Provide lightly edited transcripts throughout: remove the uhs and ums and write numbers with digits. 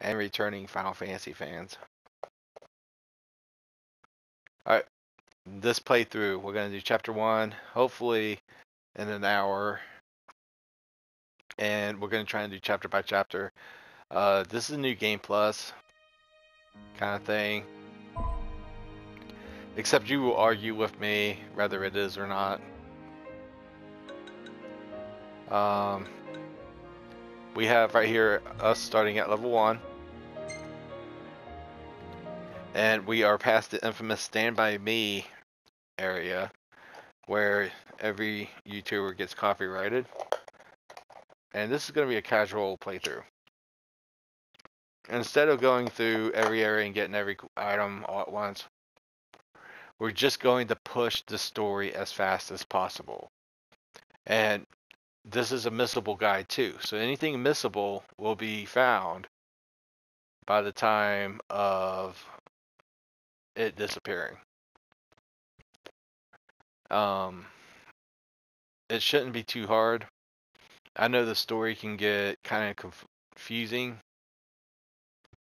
and returning Final Fantasy fans. Alright, this playthrough, we're going to do Chapter 1, hopefully in an hour. And we're going to try and do chapter by chapter. This is a new Game Plus kind of thing. Except you will argue with me whether it is or not. We have right here us starting at level 1. And we are past the infamous Stand By Me area where every YouTuber gets copyrighted. And this is going to be a casual playthrough. Instead of going through every area and getting every item all at once, we're just going to push the story as fast as possible. And this is a missable guide too. So anything missable will be found by the time of it disappearing. It shouldn't be too hard. I know the story can get kind of confusing,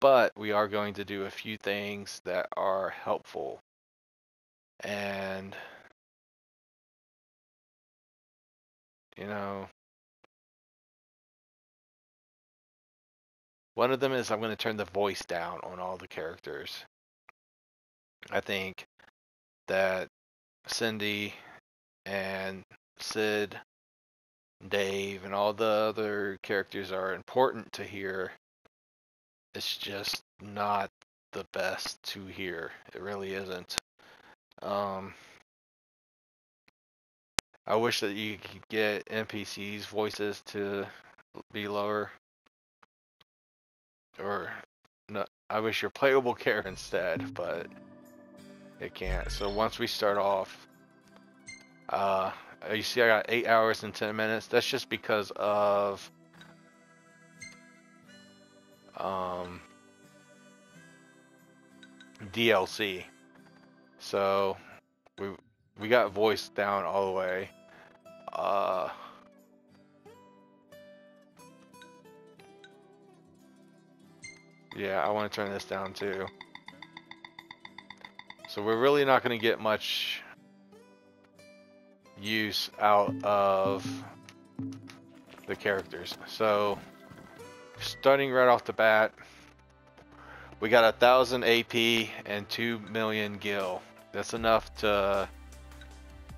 but we are going to do a few things that are helpful. And, you know, one of them is I'm going to turn the voice down on all the characters. I think that Cindy and Sid, Dave, and all the other characters are important to hear. It's just not the best to hear. It really isn't. I wish that you could get NPCs' voices to be lower. Or, no, I wish your playable character instead, but it can't. So once we start off, you see I got 8 hours and 10 minutes. That's just because of DLC. So we got voice down all the way. Yeah, I want to turn this down too. So we're really not going to get much use out of the characters. So starting right off the bat, we got 1,000 AP and 2 million gil. That's enough to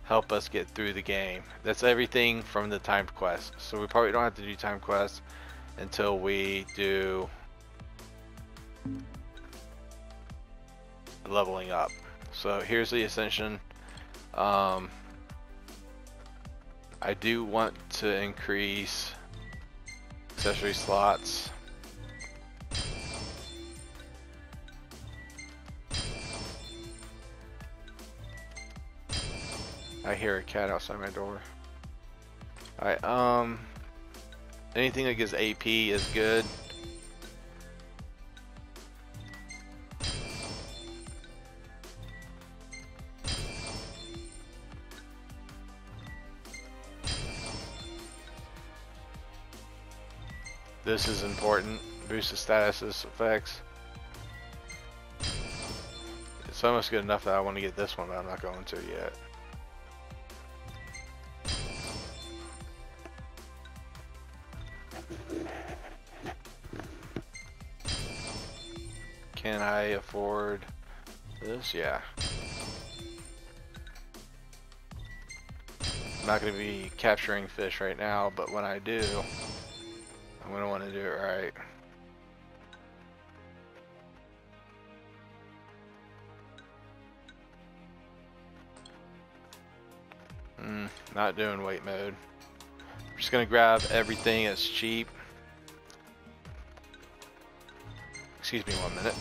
help us get through the game. That's everything from the timed quest. So we probably don't have to do timed quests until we do leveling up. So here's the Ascension. I do want to increase accessory slots. I hear a cat outside my door. Alright, anything that gives AP is good. This is important. Boost the status effects. It's almost good enough that I want to get this one, but I'm not going to yet. Can I afford this? Yeah. I'm not going to be capturing fish right now, but when I do, I'm going to want to do it right. Not doing wait mode. I'm just going to grab everything that's cheap. Excuse me 1 minute.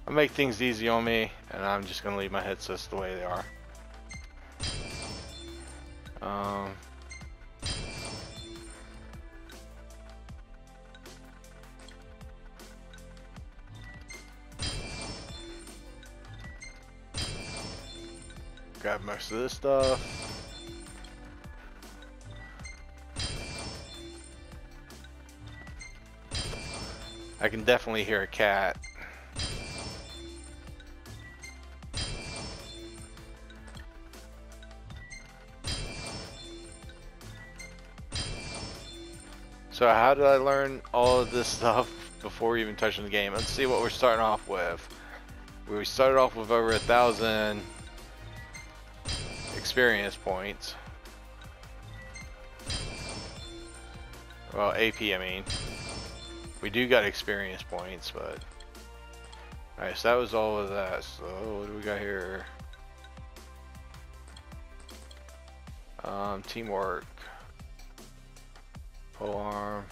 I'll make things easy on me, and I'm just gonna leave my headsets the way they are. Grab most of this stuff. I can definitely hear a cat. So how did I learn all of this stuff before even touching the game? Let's see what we're starting off with. We started off with over 1,000 experience points. Well, AP, I mean. We do got experience points, but... Alright, so that was all of that. So, what do we got here? Teamwork. Pole arm.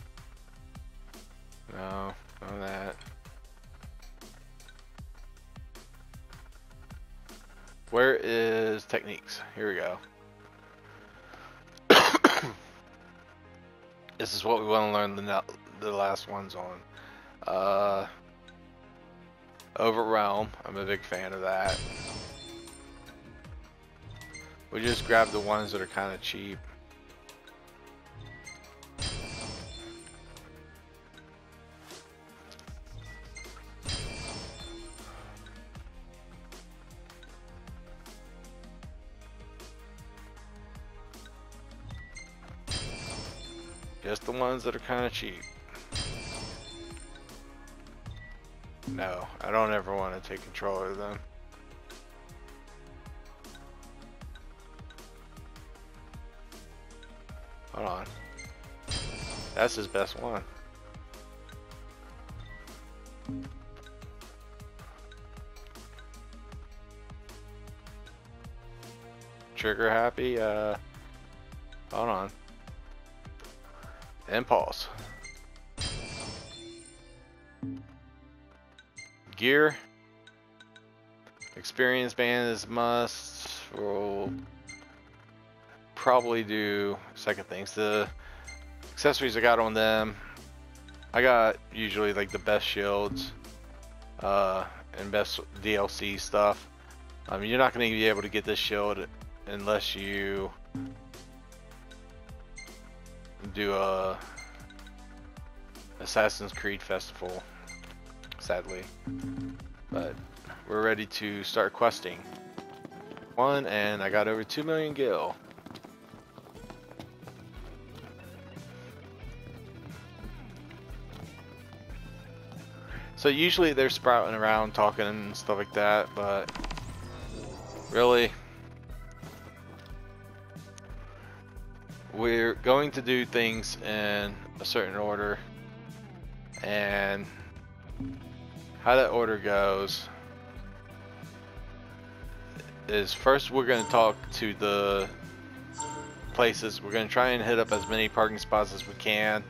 No, none of that. Where is techniques? Here we go. This is what we want to learn the last ones on. Overwhelm. I'm a big fan of that. We just grab the ones that are kind of cheap. Just the ones that are kind of cheap. No, I don't ever want to take control of them. Hold on. That's his best one. Trigger happy? Hold on. Impulse. Gear. Experience band is must. We'll probably do second things. The accessories I got on them, I got usually like the best shields and best DLC stuff. You're not going to be able to get this shield unless you do a Assassin's Creed Festival, sadly. But we're ready to start questing. And I got over 2 million gil. So usually they're sprouting around talking and stuff like that, but really we're going to do things in a certain order, and how that order goes is first we're going to talk to the places. We're going to try and hit up as many parking spots as we can.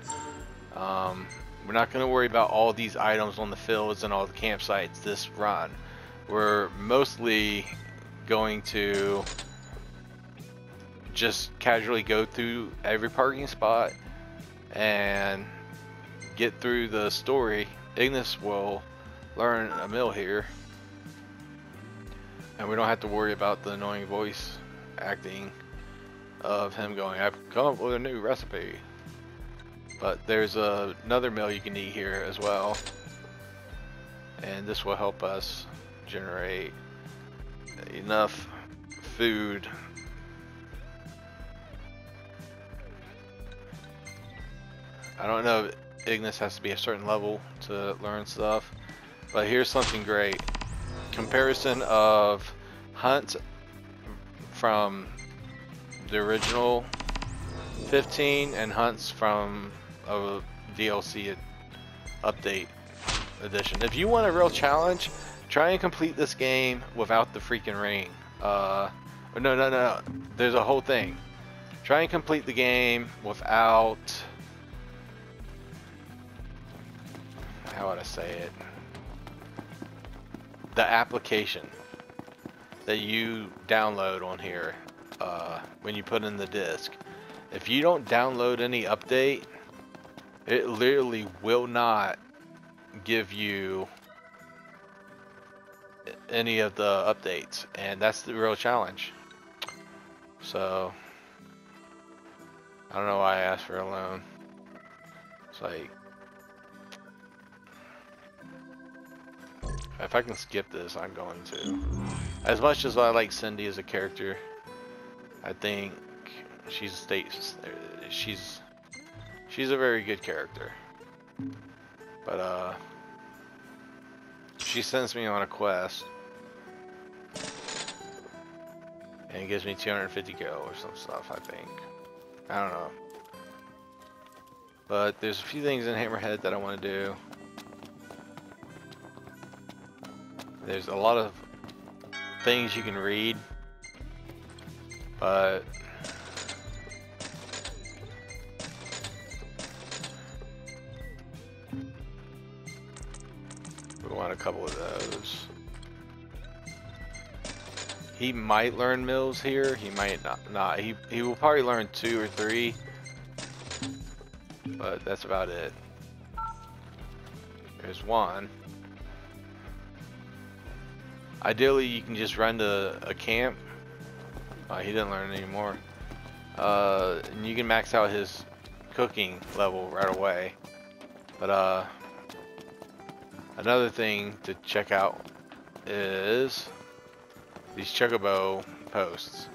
We're not going to worry about all these items on the fields and all the campsites this run. We're mostly going to just casually go through every parking spot and get through the story. Ignis will learn a mill here, and we don't have to worry about the annoying voice acting of him going, I've come up with a new recipe. But there's another mill you can eat here as well, and this will help us generate enough food. I don't know if Ignis has to be a certain level to learn stuff, but here's something great. Comparison of Hunt from the original 15 and Hunts from a DLC update edition. If you want a real challenge, try and complete this game without the freaking ring. No. There's a whole thing. Try and complete the game without... How would I say it? the application that you download on here, when you put in the disk, if you don't download any update, it literally will not give you any of the updates, and that's the real challenge. So I don't know why I asked for a loan. It's like, if I can skip this, I'm going to. As much as I like Cindy as a character, I think she's a very good character. But she sends me on a quest and it gives me 250 go or some stuff, I think. I don't know. But there's a few things in Hammerhead that I want to do. There's a lot of things you can read, but we want a couple of those. He might learn mills here. He might not. He will probably learn 2 or 3, but that's about it. There's 1. Ideally, you can just run to a camp. He didn't learn anymore. And you can max out his cooking level right away. But another thing to check out is these chocobo posts.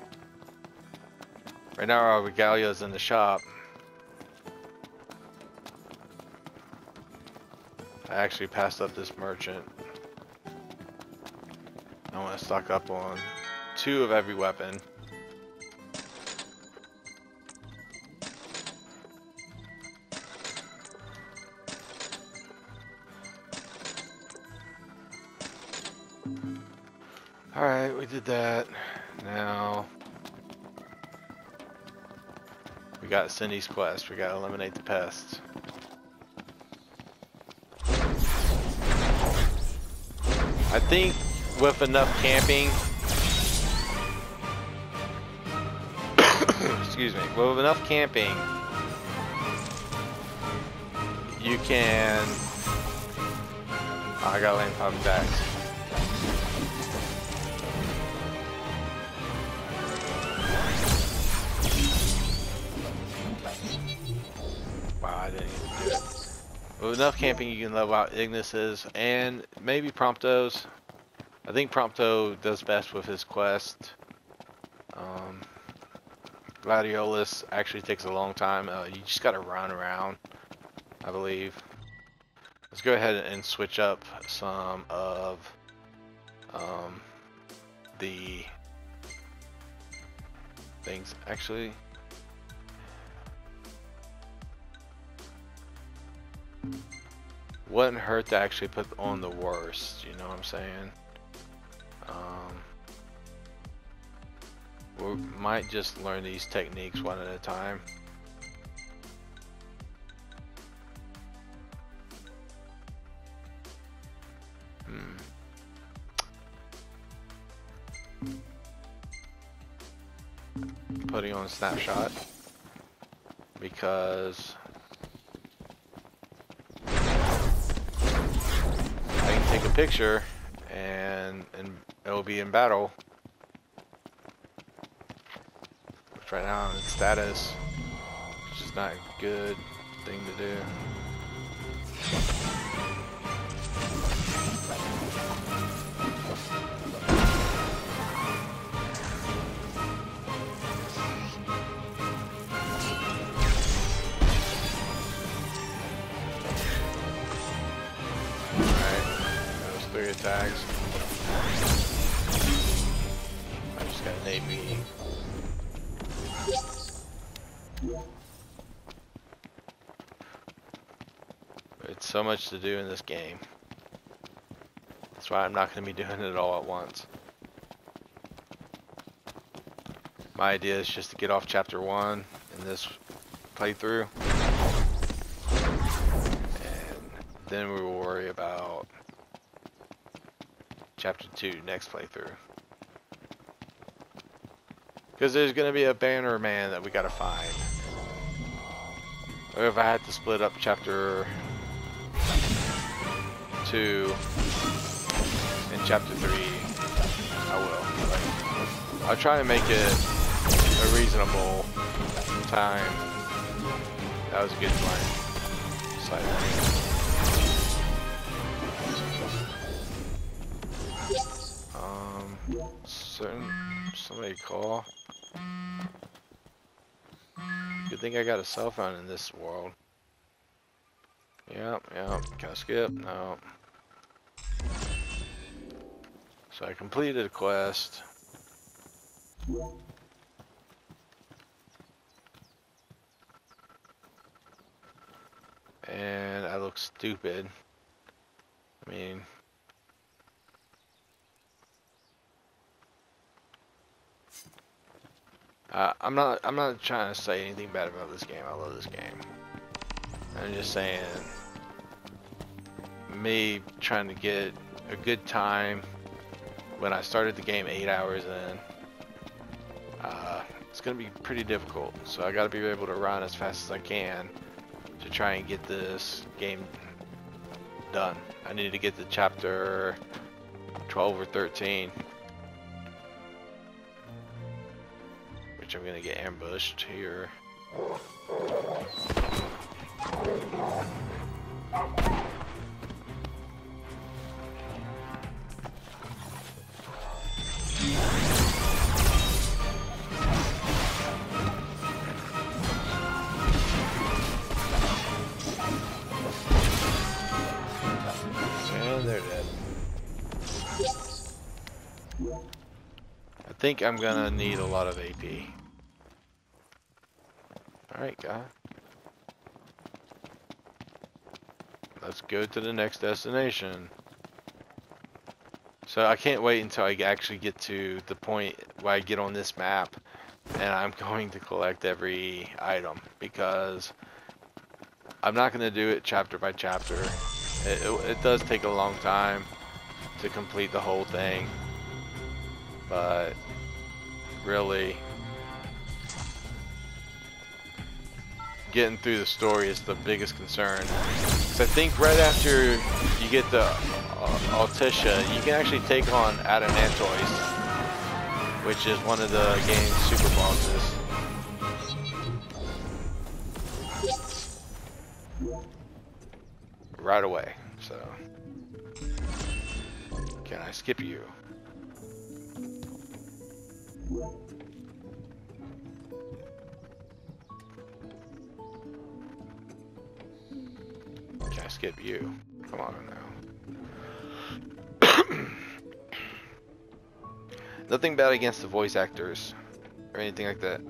Right now our regalia is in the shop. I actually passed up this merchant. I want to stock up on 2 of every weapon. Alright, we did that. Now we got Cindy's quest. We gotta eliminate the pests. I think with enough camping, excuse me, with enough camping, you can, I gotta land popping backs. Wow, I didn't even do it. With enough camping, you can level out Ignis's and maybe Prompto's. I think Prompto does best with his quest. Gladiolus actually takes a long time. You just gotta run around, I believe. Let's go ahead and switch up some of the things. Actually, wouldn't hurt to actually put on the worst, you know what I'm saying? We might just learn these techniques one at a time. Putting on snapshot because I can take a picture and it'll be in battle. Which right now I'm in status, which is not a good thing to do. Tags. I just got an AP. It's so much to do in this game. That's why I'm not going to be doing it all at once. My idea is just to get off chapter 1 in this playthrough. And then we will worry about chapter 2 next playthrough. Because there's going to be a banner man that we got to find. Or if I had to split up chapter 2 and chapter 3, I will. Like, I'll try to make it a reasonable time. That was a good plan. Somebody call. Good thing I got a cell phone in this world. Yep. Can I skip? No. So I completed a quest. And I look stupid. I mean, I'm not trying to say anything bad about this game. I love this game. I'm just saying, me trying to get a good time when I started the game 8 hours in, it's gonna be pretty difficult. So I gotta be able to run as fast as I can to try and get this game done. I need to get to chapter 12 or 13, which I'm gonna get ambushed here. And they're dead. I think I'm gonna need a lot of AP. Alright, guy. Let's go to the next destination. So I can't wait until I actually get to the point where I get on this map and I'm going to collect every item, because I'm not going to do it chapter by chapter. It does take a long time to complete the whole thing, but really getting through the story is the biggest concern. So I think right after you get the Altissia, you can actually take on Adonantois, which is one of the game's super bosses. Right away, so can I skip you? Can I skip you? Come on now. Nothing bad against the voice actors or anything like that.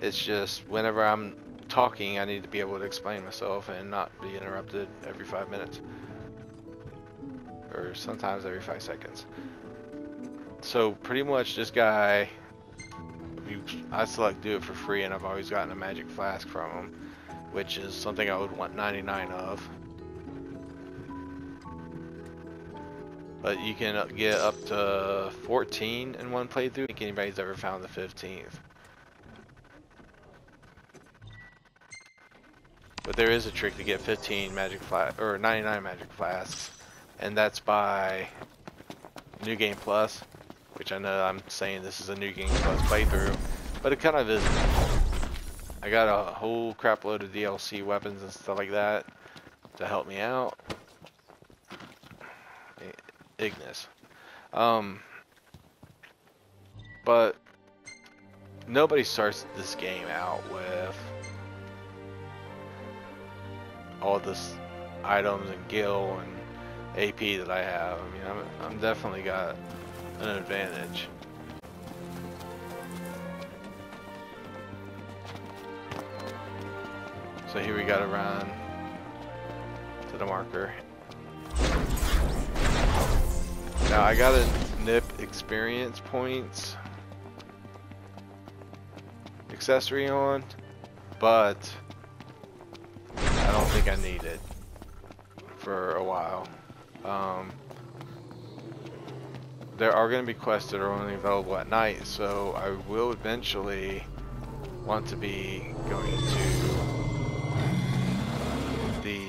It's just whenever I'm talking, I need to be able to explain myself and not be interrupted every 5 minutes. Or sometimes every 5 seconds. So pretty much this guy, I select do it for free, and I've always gotten a magic flask from him, which is something I would want 99 of. But you can get up to 14 in one playthrough. I don't think anybody's ever found the 15th. But there is a trick to get 15 magic flasks, or 99 magic flasks, and that's by New Game Plus, which I know I'm saying this is a New Game Plus playthrough, but it kind of isn't. I got a whole crap load of DLC weapons and stuff like that to help me out. Ignis. But nobody starts this game out with all this items and gil and AP that I have. I mean, I'm definitely got an advantage. So here we gotta run to the marker. Now I gotta nip experience points accessory on, but I don't think I need it for a while. there are going to be quests that are only available at night, so I will eventually want to be going to the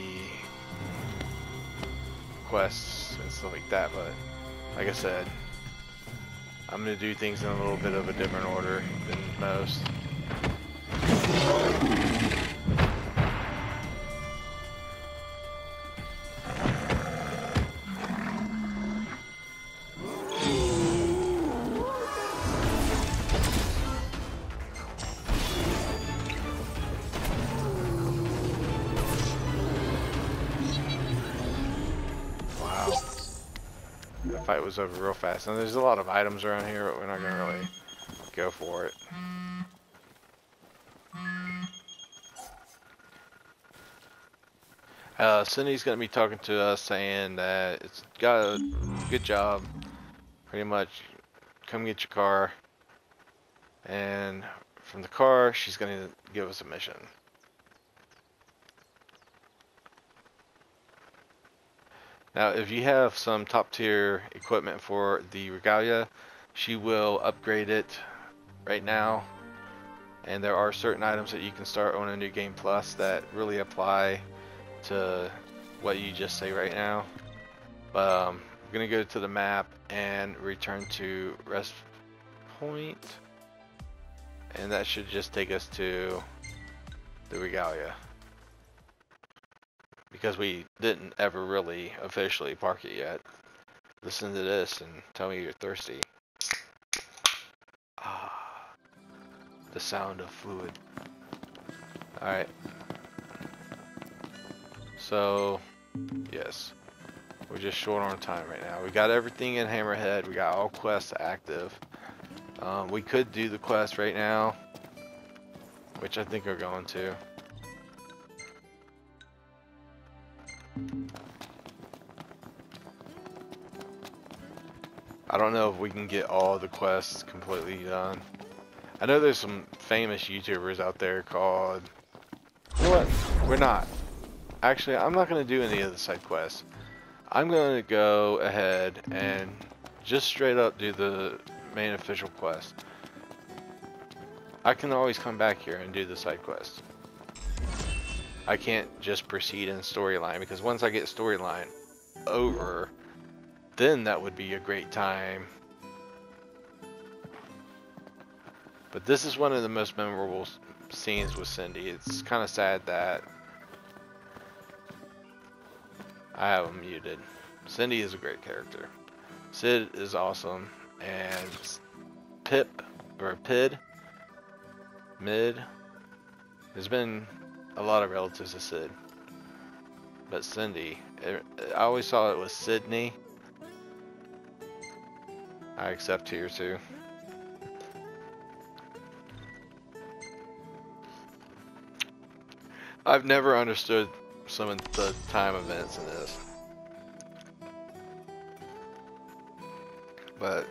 quests and stuff like that, but like I said, I'm going to do things in a little bit of a different order than most. Fight was over real fast, and there's a lot of items around here, but we're not gonna really go for it. Cindy's gonna be talking to us, saying that it's got a good job, pretty much. Come get your car, and from the car, she's gonna give us a mission. Now, if you have some top tier equipment for the Regalia, she will upgrade it right now. And there are certain items that you can start on a New Game Plus that really apply to what you just say right now. But I'm going to go to the map and return to Rest Point. And that should just take us to the Regalia. Because we didn't ever really officially park it yet. Listen to this and tell me you're thirsty. Ah, the sound of fluid. Alright. So, yes. We're just short on time right now. We got everything in Hammerhead. We got all quests active. We could do the quest right now, which I think we're going to. I don't know if we can get all the quests completely done. I know there's some famous YouTubers out there called... You know what? We're not. Actually, I'm not going to do any of the side quests. I'm going to go ahead and just straight up do the main official quest. I can always come back here and do the side quest. I can't just proceed in storyline, because once I get storyline over, then that would be a great time. But this is one of the most memorable scenes with Cindy. It's kind of sad that I have him muted. Cindy is a great character. Sid is awesome, and Pip, or Pid, Mid, there's been a lot of relatives to Sid. But Cindy, I always thought it was Sydney. I accept here too. I've never understood some of the time events in this. But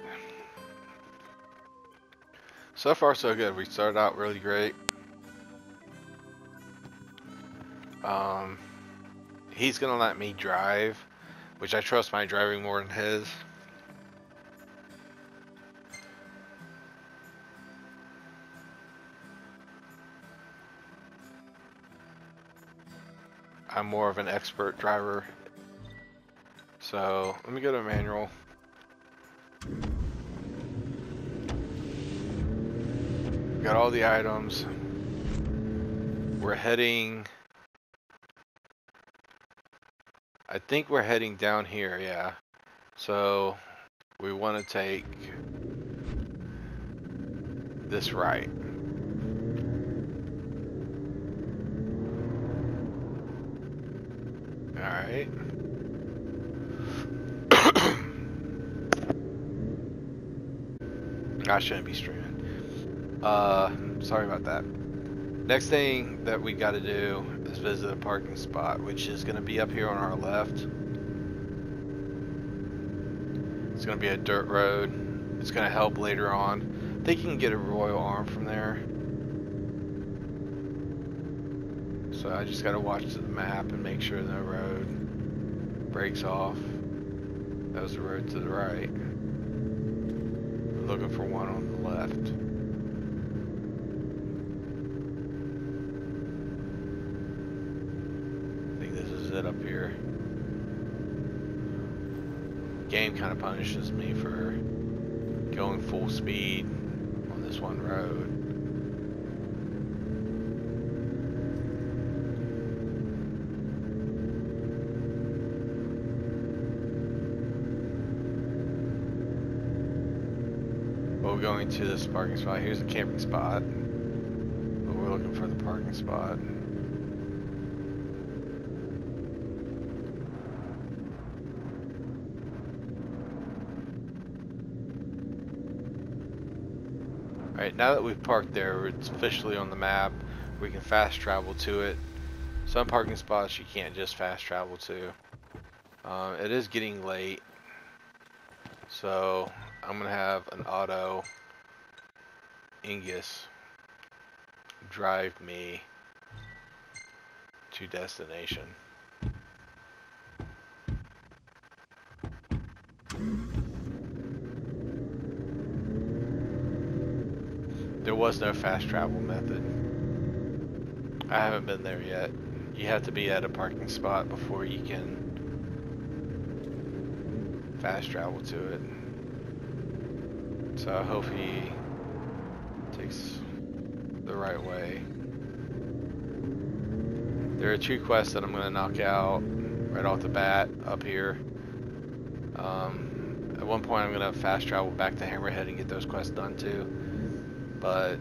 so far so good. We started out really great. He's gonna let me drive, which I trust my driving more than his. I'm more of an expert driver. So let me go to manual. Got all the items. We're heading... I think we're heading down here, yeah. So we want to take this right. Alright. I shouldn't be streaming. Sorry about that. Next thing that we got to do is visit a parking spot, which is going to be up here on our left. It's going to be a dirt road. It's going to help later on. I think you can get a Royal Arm from there. So I just got to watch the map and make sure no road breaks off. That was the road to the right. looking for one on the left. I think this is it up here. Game kind of punishes me for going full speed on this one road. Well, we're going to this parking spot. Here's a camping spot. But we're looking for the parking spot. Alright, now that we've parked there, it's officially on the map. We can fast travel to it. Some parking spots you can't just fast travel to. It is getting late. So I'm going to have an auto Ingus drive me to destination. There was no fast travel method. I haven't been there yet. You have to be at a parking spot before you can fast travel to it. So I hope he takes the right way. There are 2 quests that I'm going to knock out right off the bat up here. At one point I'm going to fast travel back to Hammerhead and get those quests done too. But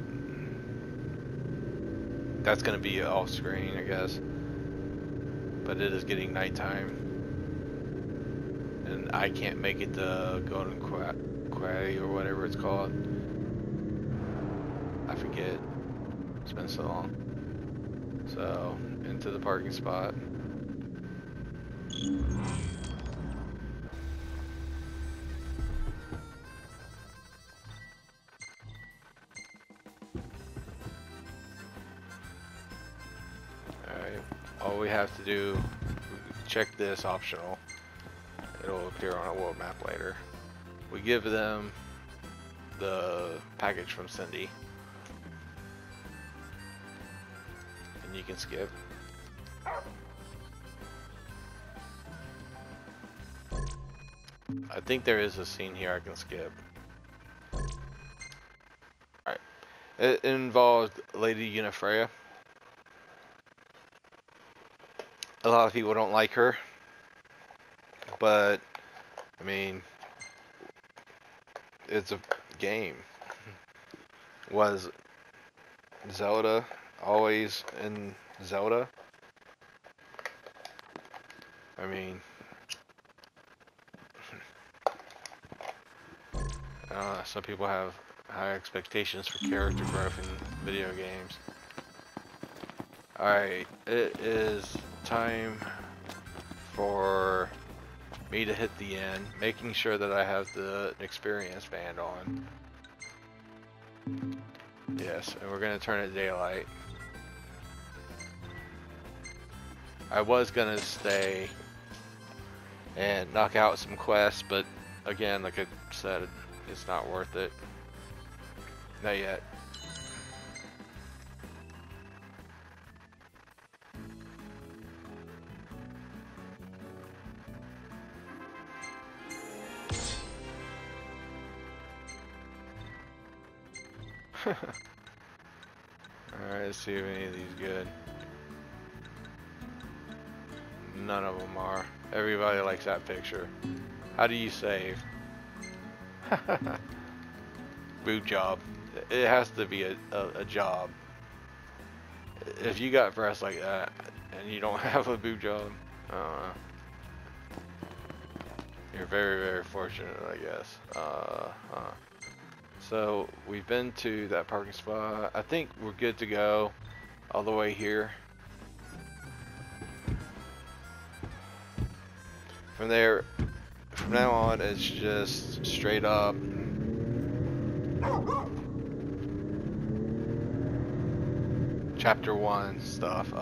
that's going to be off screen, I guess. But it is getting nighttime. And I can't make it to Golden Quarry or whatever it's called. I forget. It's been so long. So, into the parking spot. Alright, all we have to do, check this optional. It'll appear on a world map later. We give them the package from Cindy. And you can skip. I think there is a scene here I can skip. Alright. It involved Lady Unifreya. A lot of people don't like her. But, I mean, it's a game. Was Zelda always in Zelda? I mean, some people have high expectations for character growth in video games. Alright, it is time for me to hit the end, making sure that I have the experience band on. Yes, and we're going to turn it daylight. I was going to stay and knock out some quests, but again, like I said, it's not worth it. Not yet. Alright, let's see if any of these good. None of them are. Everybody likes that picture. How do you save? Boot job. It has to be a job. If you got breasts like that and you don't have a boot job, you're very, very fortunate, I guess. So we've been to that parking spot. I think we're good to go all the way here. From there, from now on, it's just straight up. Chapter 1 stuff.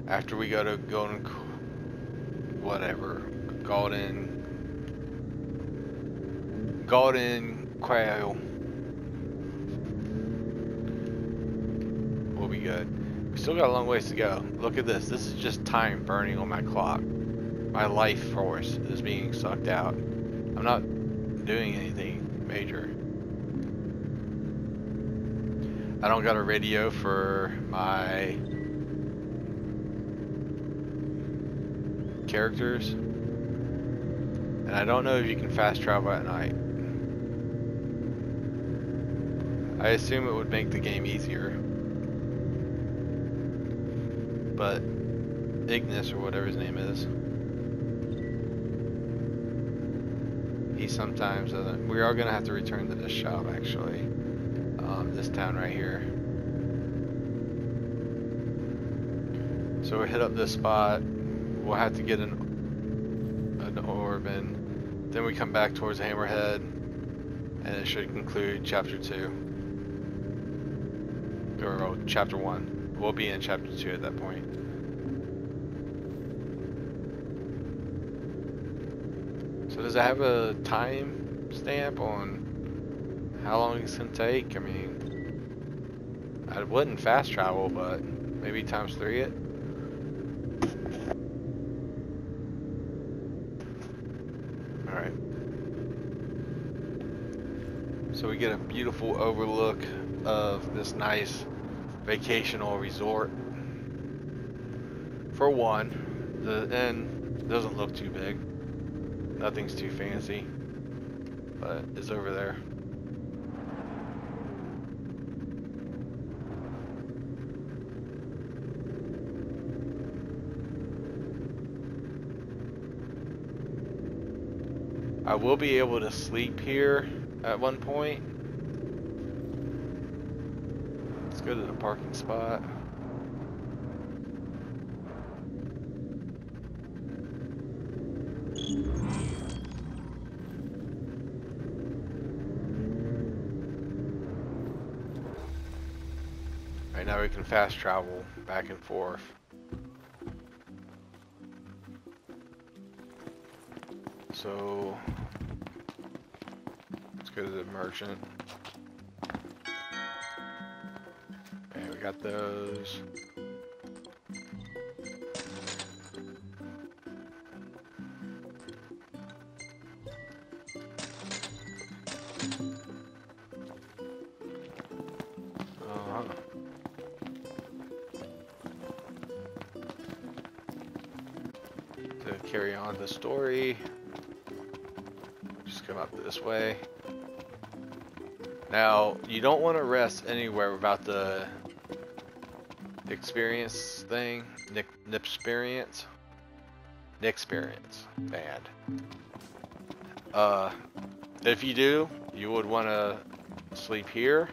After we go to Golden golden quail. We'll be good. We still got a long ways to go. Look at this. This is just time burning on my clock. My life force is being sucked out. I'm not doing anything major. I don't got a radio for my characters. And I don't know if you can fast travel at night. I assume it would make the game easier. But Ignis, or whatever his name is, he sometimes doesn't. We are going to have to return to this shop, actually. This town right here. So we hit up this spot. We'll have to get an orb, and then we come back towards Hammerhead, and it should conclude chapter 2. Or chapter 1. We'll be in chapter 2 at that point. So does it have a time stamp on how long it's gonna take? I mean, I wouldn't fast travel, but maybe times 3 it. Alright. So we get a beautiful overlook of this nice vacational resort. For one, the inn doesn't look too big. Nothing's too fancy, but it's over there. I will be able to sleep here at one point. Let's go to the parking spot. Right now we can fast travel back and forth. So let's go to the merchant. And we got those. To carry on the story, just come up this way. Now, you don't want to rest anywhere without the experience thing, Nixperience band. If you do, you would want to sleep here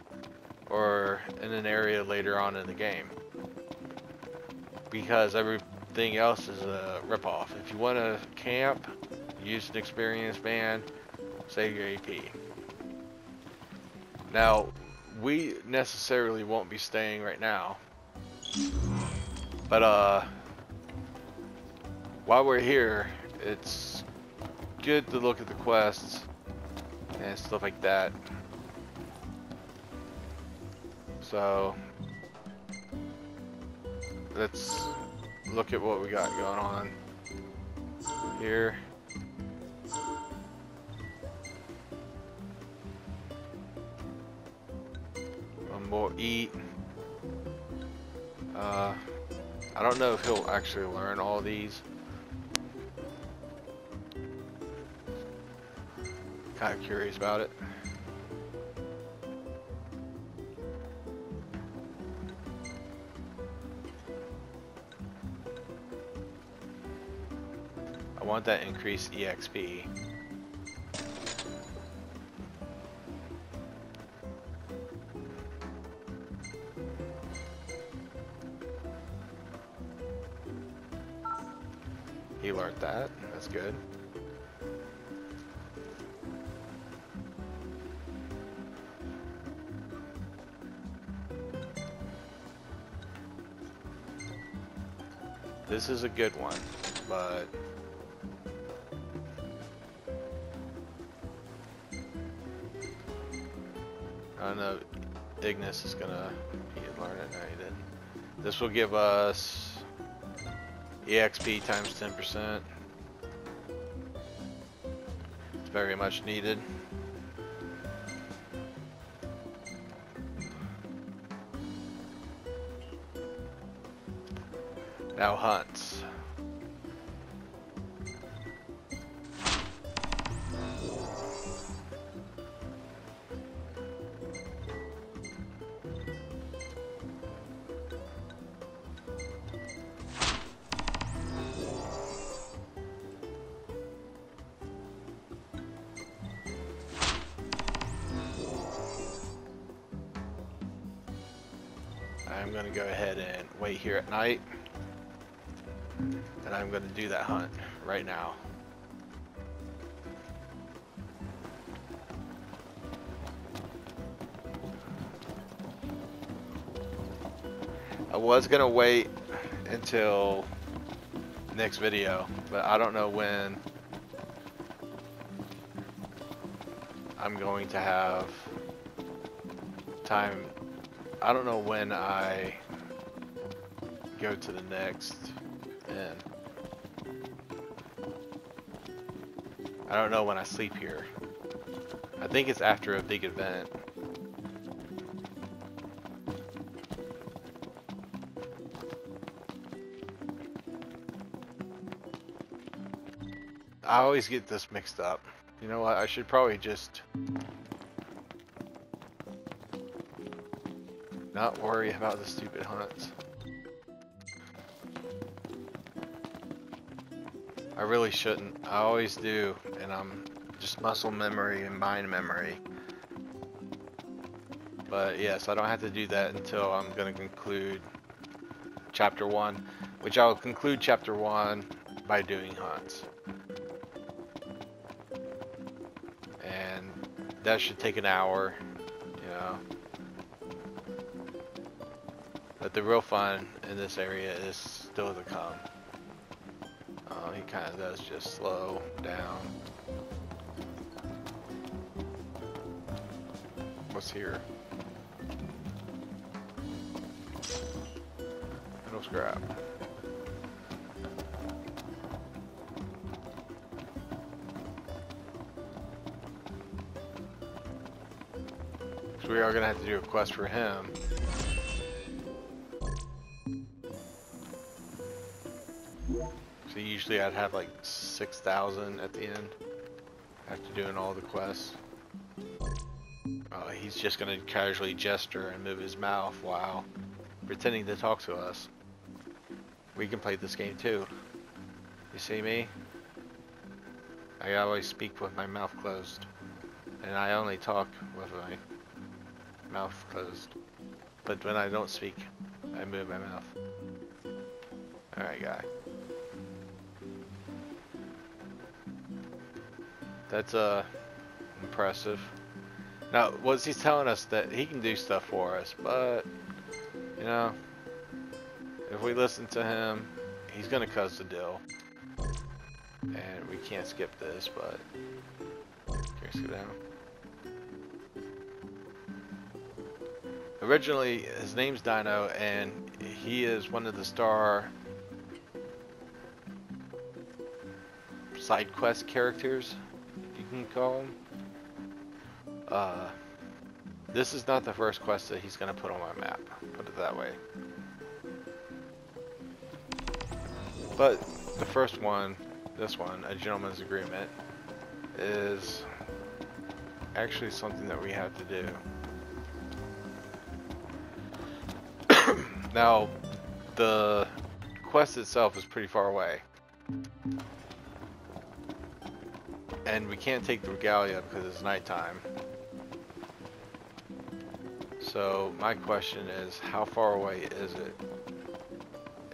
or in an area later on in the game, because everything else is a ripoff. If you want to camp, use an experience band, save your AP. Now, we necessarily won't be staying right now, but while we're here, it's good to look at the quests and stuff like that. So let's look at what we got going on here. We'll eat. I don't know if he'll actually learn all these. Kind of curious about it. I want that increased EXP. He learned that. That's good. This is a good one, but I know Ignis is gonna learn it. No, he didn't. This will give us EXP times 10%. It's very much needed. Now hunts. I'm going to go ahead and wait here at night, and I'm going to do that hunt right now. I was going to wait until next video, but I don't know when I'm going to have time. I don't know when I go to the next inn. I don't know when I sleep here. I think it's after a big event. I always get this mixed up. You know what? I should probably just not worry about the stupid hunts. I really shouldn't. I always do, and I'm just muscle memory and mind memory. But yes, I don't have to do that until I'm going to conclude chapter 1, which I'll conclude chapter 1 by doing hunts. And that should take an hour, you know. But the real fun in this area is still to come. He kind of does just slow down. What's here? No scrap. So we are going to have to do a quest for him. So usually I'd have like 6,000 at the end after doing all the quests. He's just gonna casually gesture and move his mouth while pretending to talk to us. We can play this game too. You see me? I always speak with my mouth closed. And I only talk with my mouth closed. But when I don't speak, I move my mouth. Alright, guy. That's impressive. Now, what's he telling us? That he can do stuff for us, but you know, if we listen to him, he's gonna cause the deal. And we can't skip this, but can we go down? Originally, his name's Dino, and he is one of the star side quest characters, you can call him. This is not the first quest that he's gonna put on my map, put it that way. But the first one, this one, A Gentleman's Agreement, is actually something that we have to do. Now, the quest itself is pretty far away. And we can't take the regalia because it's nighttime. So my question is, how far away is it?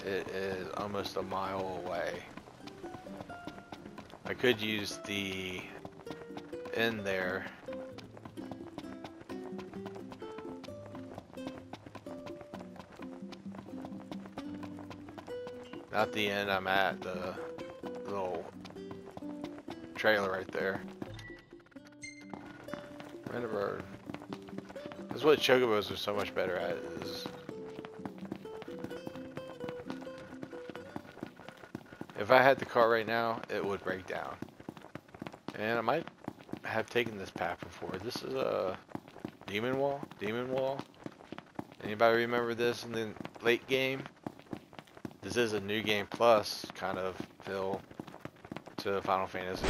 It is almost a mile away. I could use the inn there. Not the inn I'm at, the little trailer right there. Red bird. That's what chocobos are so much better at. Is if I had the car right now, it would break down. And I might have taken this path before. This is a Demon Wall. Demon Wall. Anybody remember this in the late game? This is a new game plus kind of feel to Final Fantasy.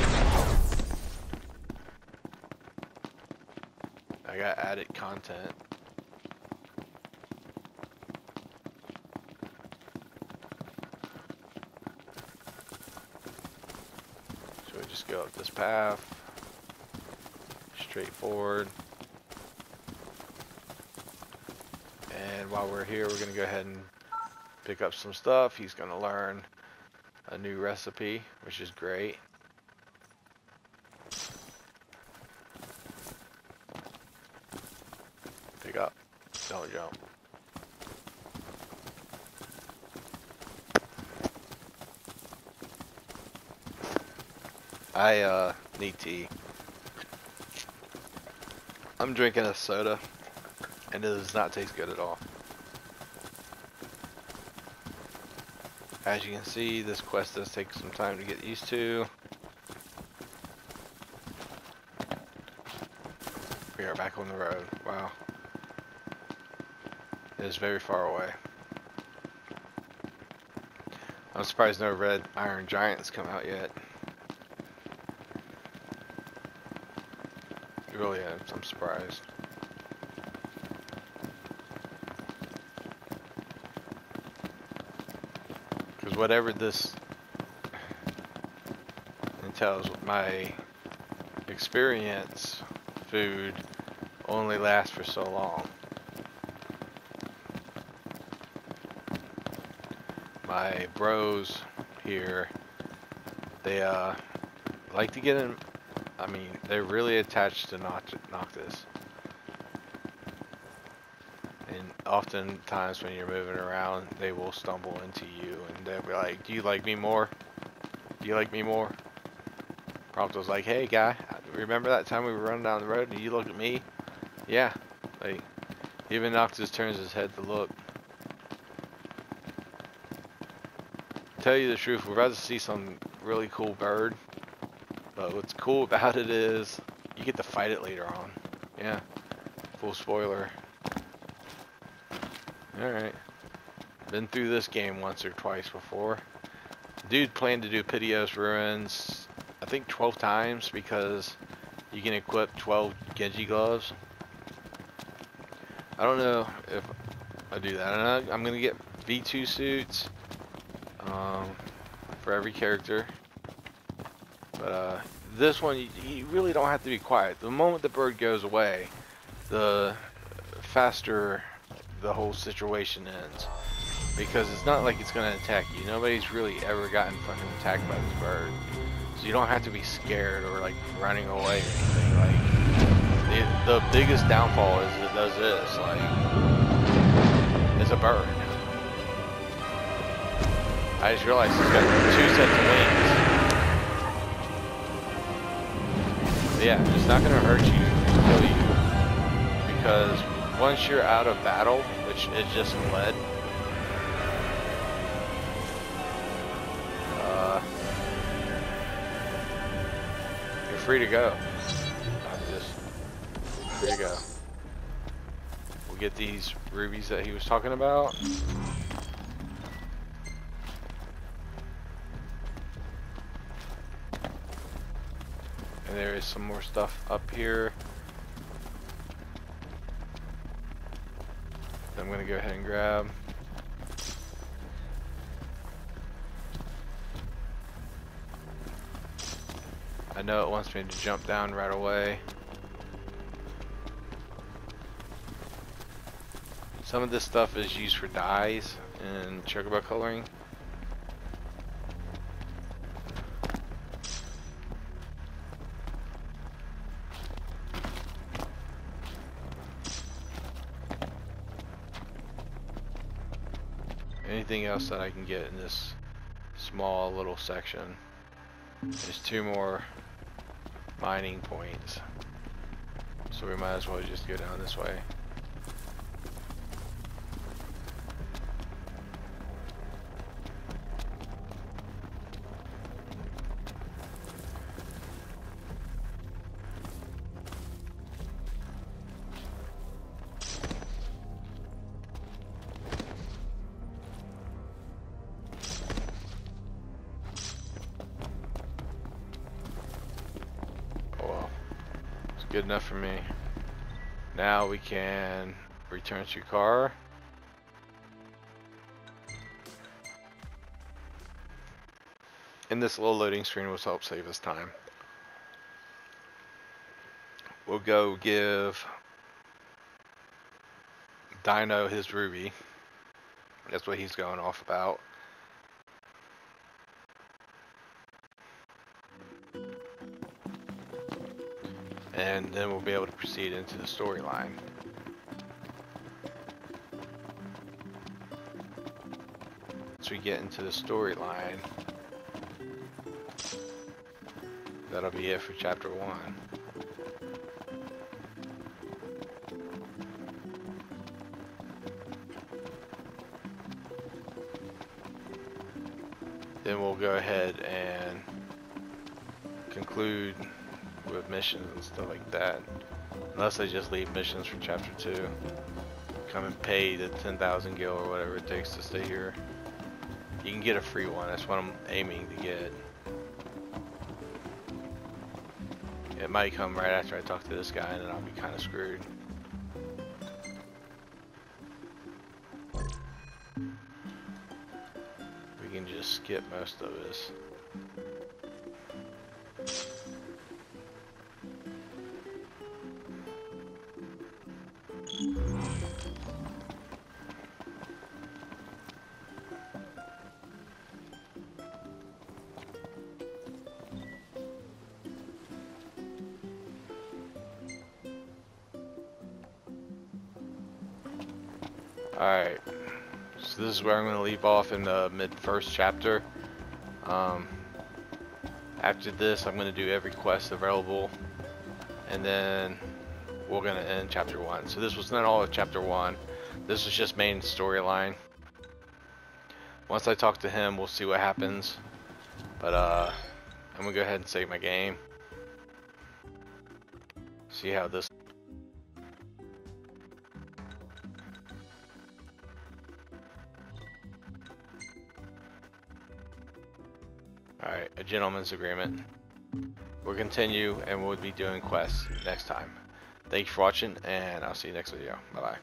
I got added content. So we just go up this path. Straightforward. And while we're here, we're going to go ahead and pick up some stuff. He's going to learn a new recipe, which is great. Pick up. Don't jump. I need tea. I'm drinking a soda, and it does not taste good at all. As you can see, this quest does take some time to get used to. We are back on the road. Wow. It is very far away. I'm surprised no red iron giants come out yet. Really am. I'm surprised. Because whatever this entails, my experience food only lasts for so long. My bros here, they like to get in. I mean, they're really attached to Noctis. And oftentimes when you're moving around, they will stumble into you and they'll be like, do you like me more? Do you like me more? Prompto's like, hey guy, remember that time we were running down the road and you looked at me? Yeah. Like, even Noctis turns his head to look. Tell you the truth, we're about to see some really cool bird. But what's cool about it is you get to fight it later on. Yeah. Full spoiler. Alright. Been through this game once or twice before. Dude planned to do Piteos Ruins, I think 12 times because you can equip 12 Genji gloves. I don't know if I do that. I'm going to get V2 suits for every character. But this one, you really don't have to be quiet. The moment the bird goes away, the faster the whole situation ends. Because it's not like it's going to attack you. Nobody's really ever gotten fucking attacked by this bird. So you don't have to be scared or like running away or anything. Like, the biggest downfall is it does this. Like, it's a bird. I just realized it's got 2 sets of wings. Yeah, it's not going to hurt you and kill you, because once you're out of battle, which is just lead, you're free to go. I'm just free to go. We'll get these rubies that he was talking about. And there is some more stuff up here. I'm going to go ahead and grab. I know it wants me to jump down right away. Some of this stuff is used for dyes and chocobo coloring. Anything else that I can get in this small little section. There's 2 more mining points, so we might as well just go down this way. Good enough for me. Now we can return to your car. And this little loading screen will help save us time. We'll go give Dino his ruby. That's what he's going off about. And then we'll be able to proceed into the storyline. Once we get into the storyline, that'll be it for chapter 1. Then we'll go ahead and conclude with missions and stuff like that. Unless they just leave missions for chapter 2. Come and pay the 10,000 gil or whatever it takes to stay here. You can get a free one, that's what I'm aiming to get. It might come right after I talk to this guy and then I'll be kind of screwed. We can just skip most of this. Alright, so this is where I'm going to leave off in the mid-first chapter. After this, I'm going to do every quest available, and then we're going to end chapter 1. So this was not all of chapter 1. This was just main storyline. Once I talk to him, we'll see what happens. But I'm going to go ahead and save my game. See how this... Alright, a gentleman's agreement. We'll continue and we'll be doing quests next time. Thank you for watching, and I'll see you next video. Bye bye.